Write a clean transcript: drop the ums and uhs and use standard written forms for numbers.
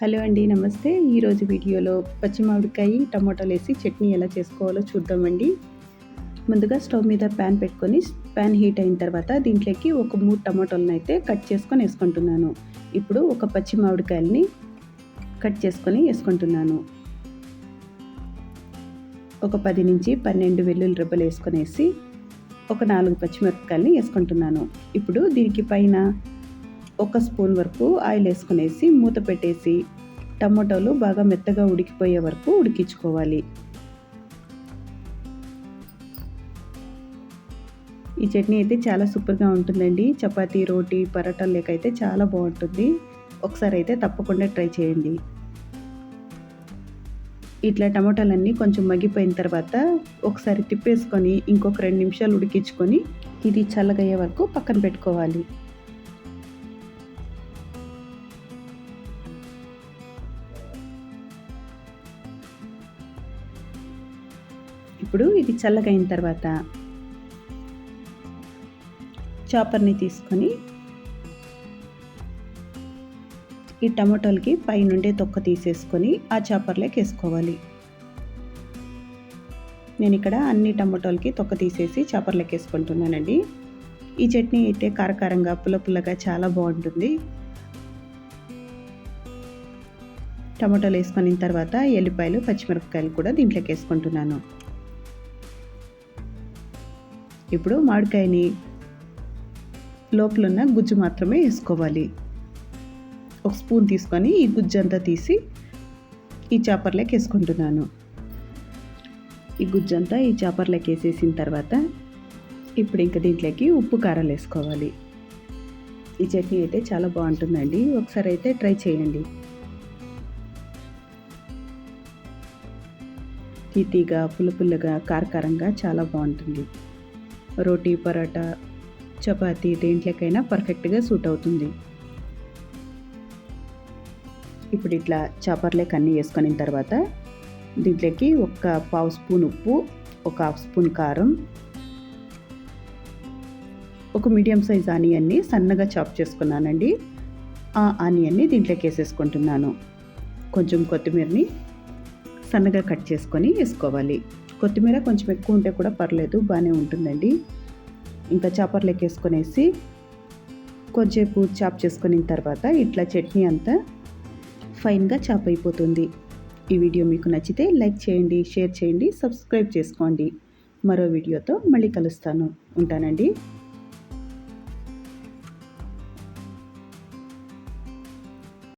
Hello అండి, నమస్తే. ఈరోజు వీడియోలో పచ్చి మామిడికాయ టమాటాలు వేసి చట్నీ ఎలా చేసుకోవాలో చూద్దామండి. ముందుగా స్టవ్ మీద ప్యాన్ పెట్టుకొని ప్యాన్ హీట్ అయిన తర్వాత దీంట్లోకి ఒక 3 టమాటాలను అయితే కట్ చేసుకొని వేసుకుంటున్నాను. ఇప్పుడు ఒక పచ్చి మామిడికాయలని కట్ చేసుకొని వేసుకుంటున్నాను. ఒక 10 నుంచి 12 వెల్లుల్లి రెబ్బలు వేసుకొనేసి ఒక 4 పచ్చిమిరపకాయలని వేసుకుంటున్నాను. ఇప్పుడు దీనికి పైన 1 స్పూన్ వరకు ఆయిల్ వేసుకునేసి మూత పెట్టేసి టమాటాలు బాగా మెత్తగా ఉడికిపోయే వరకు ఉడికించుకోవాలి. ఈ చట్నీ అయితే చాలా సూపర్గా ఉంటుందండి. చపాతీ, రోటీ, పరోటాలు లేక అయితే చాలా బాగుంటుంది. ఒకసారి అయితే తప్పకుండా ట్రై చేయండి. ఇట్లా టమాటాలన్నీ కొంచెం మగ్గిపోయిన తర్వాత ఒకసారి తిప్పేసుకొని ఇంకొక 2 నిమిషాలు ఉడికించుకొని ఇది చల్లగయ్యే వరకు పక్కన పెట్టుకోవాలి. ఇప్పుడు ఇది చల్లగైన తర్వాత చాపర్ని తీసుకొని ఈ టమాటోలకి పైనుండే తొక్క తీసేసుకొని ఆ చాపర్లోకి వేసుకోవాలి. నేను ఇక్కడ అన్ని టమాటోలకి తొక్క తీసేసి చాపర్లోకి వేసుకుంటున్నానండి. ఈ చట్నీ అయితే కారకారంగా పుల్లగా చాలా బాగుంటుంది. టమాటోలు వేసుకున్న తర్వాత ఎల్లిపాయలు, పచ్చిమిరపకాయలు కూడా దీంట్లోకి వేసుకుంటున్నాను. ఇప్పుడు మామిడికాయని లోపల ఉన్న గుజ్జు మాత్రమే వేసుకోవాలి. ఒక స్పూన్ తీసుకొని ఈ గుజ్జు అంతా తీసి ఈ చాపర్లోకి వేసుకుంటున్నాను. ఈ గుజ్జు అంతా ఈ చాపర్లోకి వేసేసిన తర్వాత ఇప్పుడు ఇంకా దీంట్లోకి ఉప్పు, కారాలు వేసుకోవాలి. ఈ చట్నీ అయితే చాలా బాగుంటుందండి. ఒకసారి అయితే ట్రై చేయండి. తీపిగా, పుల్లగా, కారకారంగా చాలా బాగుంటుంది. రోటీ, పరోటా, చపాతీ దేంట్లోకైనా పర్ఫెక్ట్గా సూట్ అవుతుంది. ఇప్పుడు ఇట్లా చాపర్లోకి అన్నీ వేసుకున్న తర్వాత దీంట్లోకి ఒక 1/2 స్పూన్ ఉప్పు, ఒక 1/2 స్పూన్ కారం, ఒక మీడియం సైజ్ ఆనియన్ని సన్నగా చాప్ చేసుకున్నానండి. ఆ ఆనియన్ని దీంట్లోకి వేసేసుకుంటున్నాను. కొంచెం కొత్తిమీరని సన్నగా కట్ చేసుకొని వేసుకోవాలి. కొత్తిమీర కొంచెం ఎక్కువ ఉంటే కూడా పర్లేదు, బాగానే ఉంటుందండి. ఇంకా చాపర్లోకి వేసుకొనేసి కొంచెంసేపు చాప్ చేసుకున్న తర్వాత ఇట్లా చట్నీ అంతా ఫైన్గా చాప్ అయిపోతుంది. ఈ వీడియో మీకు నచ్చితే లైక్ చేయండి, షేర్ చేయండి, సబ్స్క్రైబ్ చేసుకోండి. మరో వీడియోతో మళ్ళీ కలుస్తాను. ఉంటానండి.